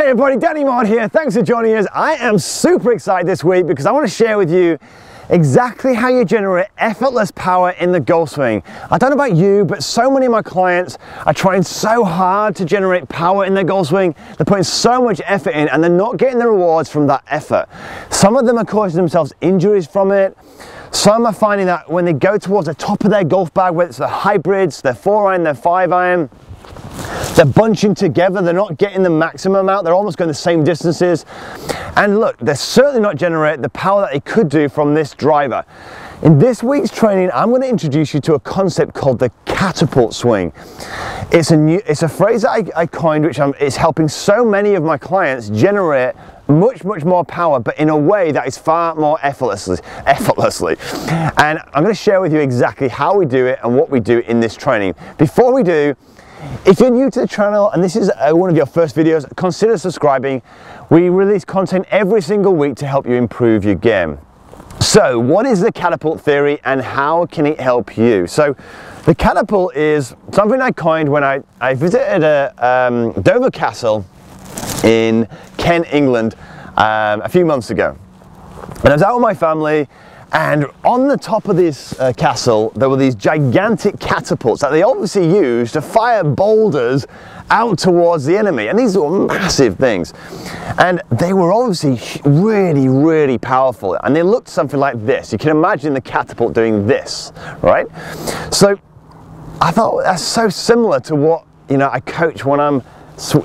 Hey everybody, Danny Mod here. Thanks for joining us. I am super excited this week because I want to share with you exactly how you generate effortless power in the golf swing. I don't know about you, but so many of my clients are trying so hard to generate power in their golf swing. They're putting so much effort in and they're not getting the rewards from that effort. Some of them are causing themselves injuries from it. Some are finding that when they go towards the top of their golf bag, whether it's the hybrids, their 4-iron, their 5-iron, they're bunching together, they're not getting the maximum amount, they're almost going the same distances. And look, they're certainly not generating the power that they could do from this driver. In this week's training, I'm going to introduce you to a concept called the catapult swing. It's a phrase that I coined, which is helping so many of my clients generate much more power, but in a way that is far more effortlessly. And I'm going to share with you exactly how we do it and what we do in this training. Before we do, if you're new to the channel and this is one of your first videos, consider subscribing. We release content every single week to help you improve your game. So what is the catapult theory and how can it help you? So the catapult is something I coined when I visited a Dover Castle in Kent, England a few months ago. And I was out with my family, and on the top of this castle there were these gigantic catapults that they obviously used to fire boulders out towards the enemy, and these were massive things, and they were obviously really powerful, and they looked something like this. You can imagine the catapult doing this, right? So I thought that's so similar to what I coach when I'm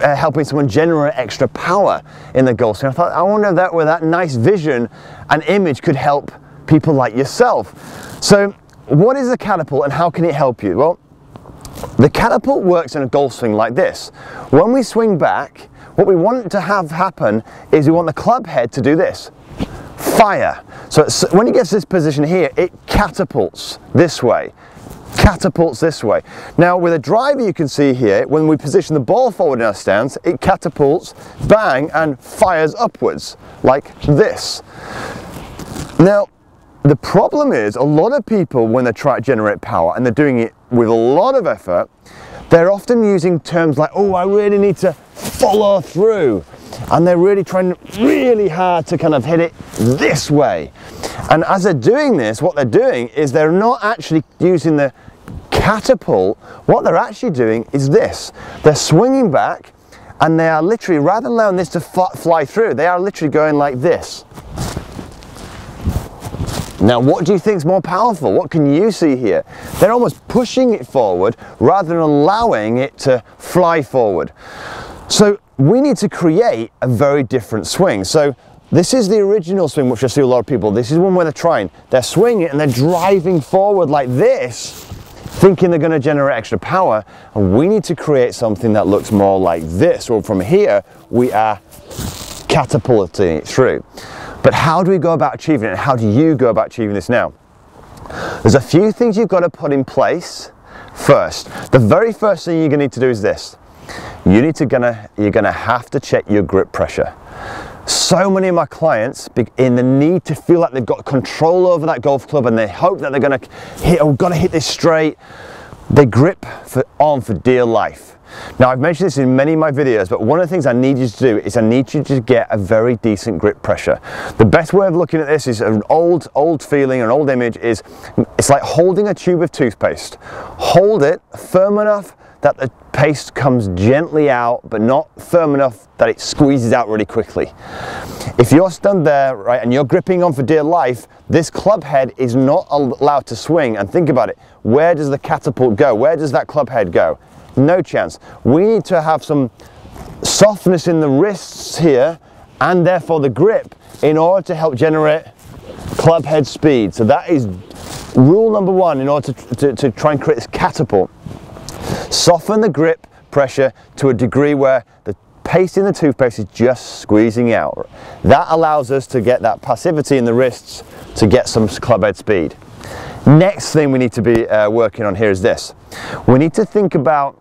helping someone generate extra power in the golf swing. I thought, I wonder that where that nice vision and image could help people like yourself. So what is the catapult and how can it help you? Well, the catapult works in a golf swing like this. When we swing back, what we want to have happen is we want the club head to do this. Fire. So when it gets to this position here, it catapults this way. Catapults this way. Now with a driver, you can see here, when we position the ball forward in our stance, it catapults, bang, and fires upwards like this. Now the problem is, a lot of people, when they try to generate power and they're doing it with a lot of effort, they're often using terms like, oh, I really need to follow through, and they're really trying really hard to kind of hit it this way. And as they're doing this, what they're doing is they're not actually using the catapult. What they're actually doing is this. They're swinging back and they are literally, rather than allowing this to fly through, they are literally going like this. Now what do you think is more powerful? What can you see here? They're almost pushing it forward rather than allowing it to fly forward. So we need to create a very different swing. So this is the original swing, which I see a lot of people. This is one where they're swinging and they're driving forward like this, thinking they're going to generate extra power. And we need to create something that looks more like this. Or from here, we are catapulting it through. But how do we go about achieving it? And how do you go about achieving this now? There's a few things you've got to put in place first. The very first thing you're going to need to do is this. You're gonna have to check your grip pressure. So many of my clients, in the need to feel like they've got control over that golf club and they hope that they're gonna hit, oh, gotta hit this straight, they grip on for dear life. Now I've mentioned this in many of my videos, but one of the things I need you to do is I need you to get a very decent grip pressure. The best way of looking at this is an old feeling, an old image is, it's like holding a tube of toothpaste. Hold it firm enough that the paste comes gently out, but not firm enough that it squeezes out really quickly. If you're stood there, right, and you're gripping on for dear life, this club head is not allowed to swing. And think about it, where does the catapult go? Where does that club head go? No chance. We need to have some softness in the wrists here, and therefore the grip, in order to help generate club head speed. So that is rule number one in order to try and create this catapult. Soften the grip pressure to a degree where the paste in the toothpaste is just squeezing out. That allows us to get that passivity in the wrists to get some club head speed. Next thing we need to be working on here is this. We need to think about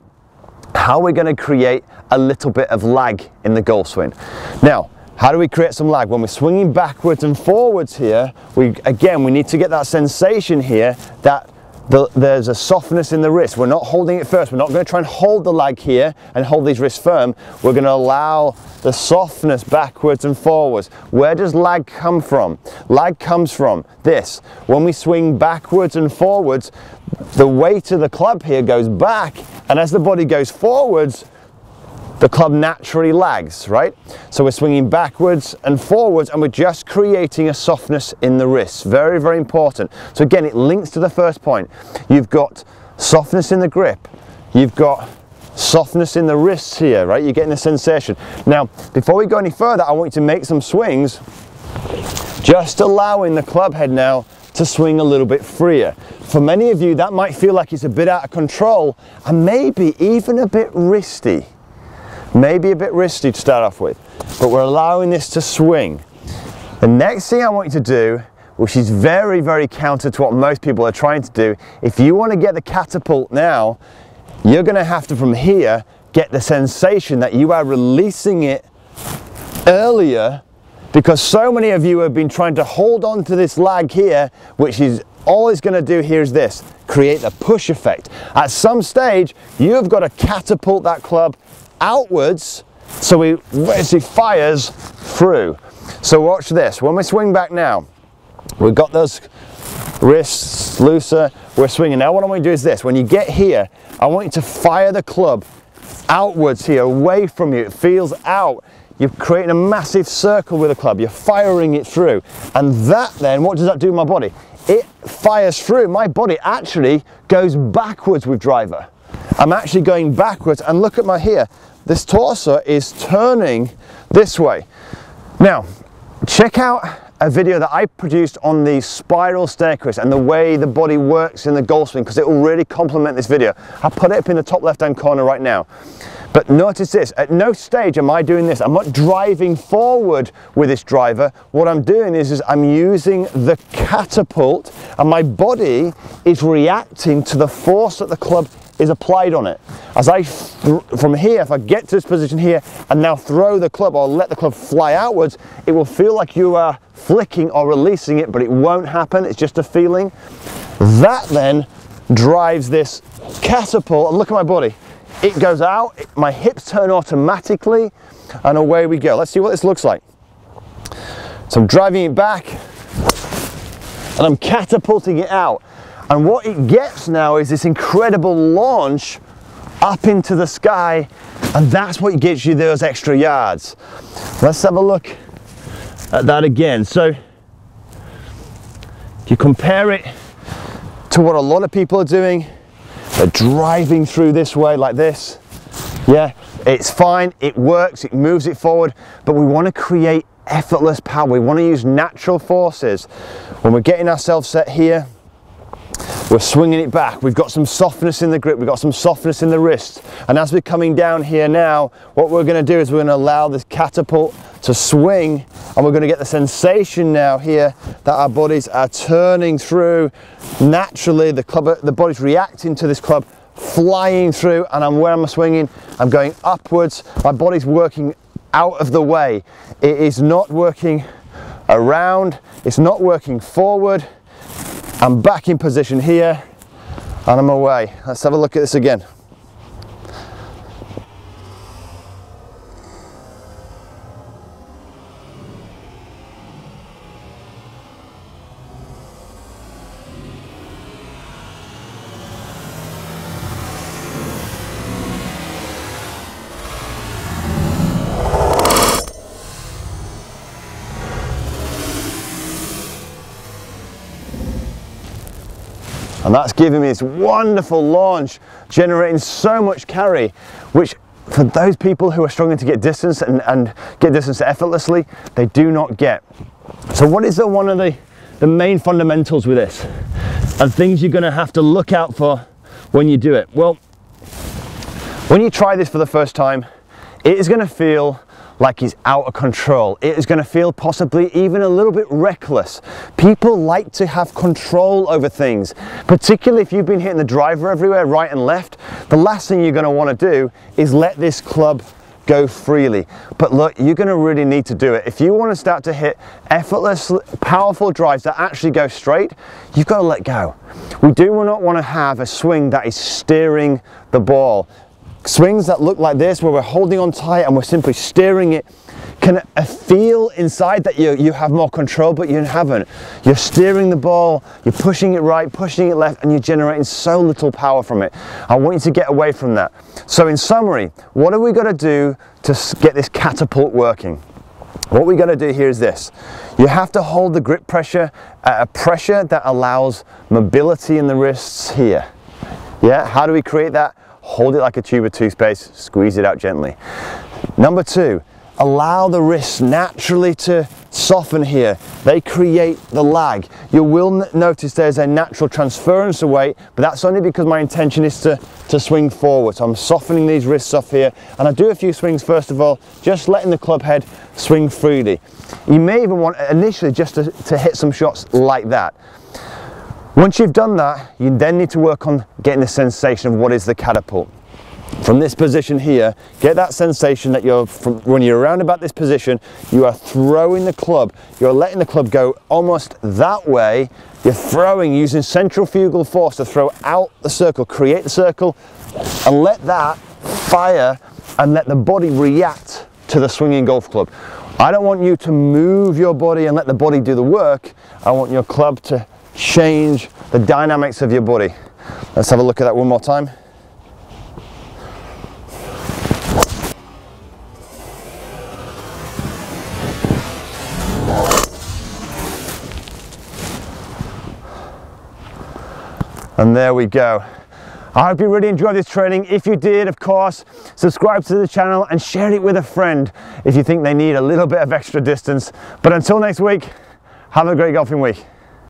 how we're going to create a little bit of lag in the golf swing. Now, how do we create some lag? When we're swinging backwards and forwards here, we need to get that sensation here that there's a softness in the wrist. We're not holding it first. We're not going to try and hold the leg here and hold these wrists firm. We're going to allow the softness backwards and forwards. Where does lag come from? Lag comes from this. When we swing backwards and forwards, the weight of the club here goes back, and as the body goes forwards, the club naturally lags, right? So we're swinging backwards and forwards, and we're just creating a softness in the wrists. Very, very important. So again, it links to the first point. You've got softness in the grip. You've got softness in the wrists here, right? You're getting the sensation. Now, before we go any further, I want you to make some swings, just allowing the club head now to swing a little bit freer. For many of you, that might feel like it's a bit out of control and maybe even a bit wristy. Maybe a bit wristy to start off with, but we're allowing this to swing. The next thing I want you to do, which is very, very counter to what most people are trying to do, if you want to get the catapult now, you're going to have to, from here, get the sensation that you are releasing it earlier, because so many of you have been trying to hold on to this lag here, which is all it's going to do here is this, create the push effect. At some stage, you've got to catapult that club outwards, so it basically fires through. So watch this. When we swing back now, we've got those wrists looser, we're swinging. Now what I want you to do is this. When you get here, I want you to fire the club outwards here, away from you. It feels out. You're creating a massive circle with the club. You're firing it through. And that then, what does that do to my body? It fires through. My body actually goes backwards with driver. I'm actually going backwards, and look at my here. This torso is turning this way. Now, check out a video that I produced on the spiral staircase and the way the body works in the golf swing, because it will really complement this video. I'll put it up in the top left-hand corner right now. But notice this, at no stage am I doing this. I'm not driving forward with this driver. What I'm doing is I'm using the catapult, and my body is reacting to the force that the club is applied on it. As from here, if I get to this position here and now throw the club or let the club fly outwards, it will feel like you are flicking or releasing it, but it won't happen. It's just a feeling. That then drives this catapult, and look at my body. It goes out, my hips turn automatically, and away we go. Let's see what this looks like. So I'm driving it back, and I'm catapulting it out. And what it gets now is this incredible launch up into the sky, and that's what gets you those extra yards. Let's have a look at that again. So if you compare it to what a lot of people are doing, they're driving through this way like this. Yeah, it's fine, it works, it moves it forward, but we want to create effortless power. We want to use natural forces. When we're getting ourselves set here, we're swinging it back. We've got some softness in the grip. We've got some softness in the wrist. And as we're coming down here now, what we're going to do is we're going to allow this catapult to swing, and we're going to get the sensation now here that our bodies are turning through naturally. The body's reacting to this club, flying through, and where am I swinging? I'm going upwards. My body's working out of the way. It is not working around. It's not working forward. I'm back in position here, and I'm away. Let's have a look at this again. And that's giving me this wonderful launch, generating so much carry, which for those people who are struggling to get distance and get distance effortlessly, they do not get. So what is one of the main fundamentals with this, and things you're going to have to look out for when you do it? Well, when you try this for the first time, it is going to feel like it's out of control. It is going to feel possibly even a little bit reckless. People like to have control over things, particularly if you've been hitting the driver everywhere, right and left. The last thing you're going to want to do is let this club go freely. But look, you're going to really need to do it. If you want to start to hit effortless, powerful drives that actually go straight, you've got to let go. We do not want to have a swing that is steering the ball. Swings that look like this, where we're holding on tight and we're simply steering it, can feel inside that you have more control, but you haven't. You're steering the ball, you're pushing it right, pushing it left, and you're generating so little power from it. I want you to get away from that. So in summary, what are we going to do to get this catapult working? What we got to do here is this. You have to hold the grip pressure at a pressure that allows mobility in the wrists here. Yeah, how do we create that? Hold it like a tube of toothpaste, squeeze it out gently. Number two, allow the wrists naturally to soften here. They create the lag. You will notice there's a natural transference of weight, but that's only because my intention is to swing forward. So I'm softening these wrists off here, and I do a few swings first of all, just letting the club head swing freely. You may even want initially just to hit some shots like that. Once you've done that, you then need to work on getting the sensation of what is the catapult. From this position here, get that sensation that when you're around about this position, you are throwing the club. You're letting the club go almost that way. You're throwing using centrifugal force to throw out the circle, create the circle, and let that fire and let the body react to the swinging golf club. I don't want you to move your body and let the body do the work. I want your club to change the dynamics of your body. Let's have a look at that one more time. And there we go. I hope you really enjoyed this training. If you did, of course, subscribe to the channel and share it with a friend if you think they need a little bit of extra distance. But until next week, have a great golfing week.